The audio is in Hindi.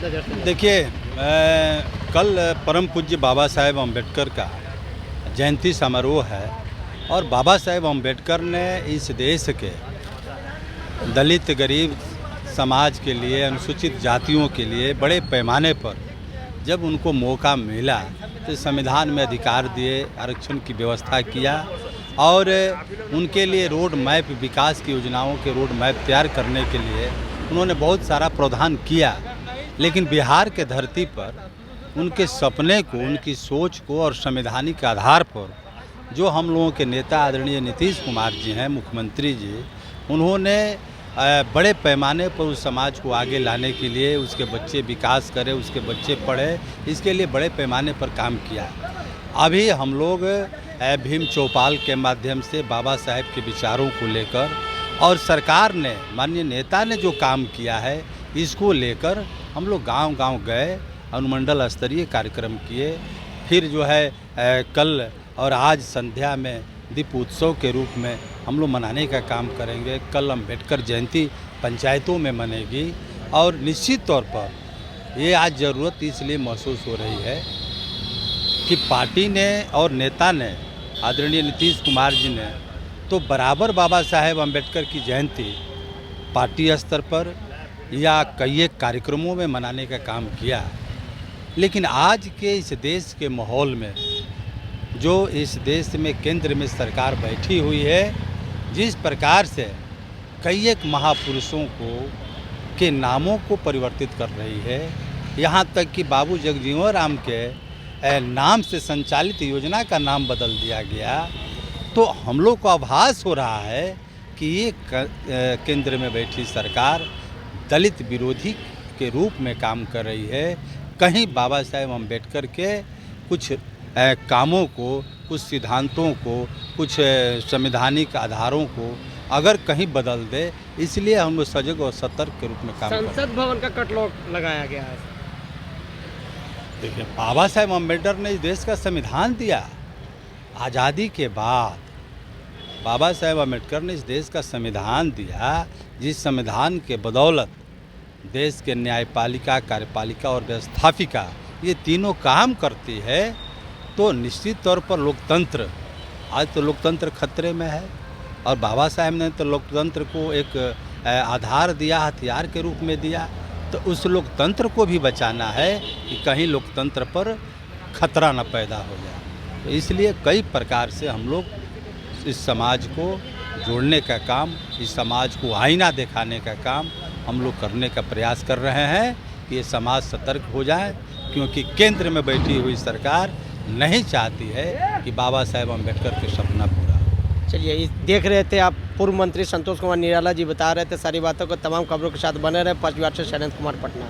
नज़र से? देखिए, कल परम पूज्य बाबा साहेब अम्बेडकर का जयंती समारोह है और बाबा साहेब अम्बेडकर ने इस देश के दलित गरीब समाज के लिए, अनुसूचित जातियों के लिए बड़े पैमाने पर जब उनको मौका मिला तो संविधान में अधिकार दिए, आरक्षण की व्यवस्था किया और उनके लिए रोड मैप, विकास की योजनाओं के रोड मैप तैयार करने के लिए उन्होंने बहुत सारा प्रावधान किया। लेकिन बिहार के धरती पर उनके सपने को, उनकी सोच को और संवैधानिक आधार पर जो हम लोगों के नेता आदरणीय नीतीश कुमार जी हैं, मुख्यमंत्री जी, उन्होंने बड़े पैमाने पर उस समाज को आगे लाने के लिए, उसके बच्चे विकास करें, उसके बच्चे पढ़े, इसके लिए बड़े पैमाने पर काम किया। अभी हम लोग भीम चौपाल के माध्यम से बाबा साहेब के विचारों को लेकर और सरकार ने, माननीय नेता ने जो काम किया है, इसको लेकर हम लोग गांव-गांव गए, अनुमंडल स्तरीय कार्यक्रम किए। फिर जो है कल और आज संध्या में दीप उत्सव के रूप में हम लोग मनाने का काम करेंगे। कल अम्बेडकर जयंती पंचायतों में मनेगी और निश्चित तौर पर ये आज ज़रूरत इसलिए महसूस हो रही है कि पार्टी ने और नेता ने, आदरणीय नीतीश कुमार जी ने तो बराबर बाबा साहेब अम्बेडकर की जयंती पार्टी स्तर पर या कई एक कार्यक्रमों में मनाने का काम किया। लेकिन आज के इस देश के माहौल में, जो इस देश में केंद्र में सरकार बैठी हुई है, जिस प्रकार से कई एक महापुरुषों के नामों को परिवर्तित कर रही है, यहाँ तक कि बाबू जगजीवन राम के नाम से संचालित योजना का नाम बदल दिया गया, तो हम लोग को आभास हो रहा है कि ये केंद्र में बैठी सरकार दलित विरोधी के रूप में काम कर रही है। कहीं बाबा साहेब अम्बेडकर के कुछ कामों को, कुछ सिद्धांतों को, कुछ संवैधानिक आधारों को अगर कहीं बदल दे, इसलिए हम लोग सजग और सतर्क के रूप में काम कर रहे हैं। संसद भवन का कटलॉक लगाया गया है। देखिए, बाबा साहेब अम्बेडकर ने इस देश का संविधान दिया। आज़ादी के बाद बाबा साहेब अम्बेडकर ने इस देश का संविधान दिया, जिस संविधान के बदौलत देश के न्यायपालिका, कार्यपालिका और व्यवस्थापिका ये तीनों काम करती है। तो निश्चित तौर पर लोकतंत्र, आज तो लोकतंत्र खतरे में है और बाबा साहेब ने तो लोकतंत्र को एक आधार दिया, हथियार के रूप में दिया। तो उस लोकतंत्र को भी बचाना है कि कहीं लोकतंत्र पर खतरा न पैदा हो जाए। तो इसलिए कई प्रकार से हम लोग इस समाज को जोड़ने का काम, इस समाज को आईना दिखाने का काम हम लोग करने का प्रयास कर रहे हैं कि ये समाज सतर्क हो जाए, क्योंकि केंद्र में बैठी हुई सरकार नहीं चाहती है कि बाबा साहेब अम्बेडकर के सपना पूरा हो। चलिए, देख रहे थे आप, पूर्व मंत्री संतोष कुमार निराला जी बता रहे थे सारी बातों को। तमाम खबरों के साथ बने रहे। 5 से शैलेंद्र कुमार, पटना।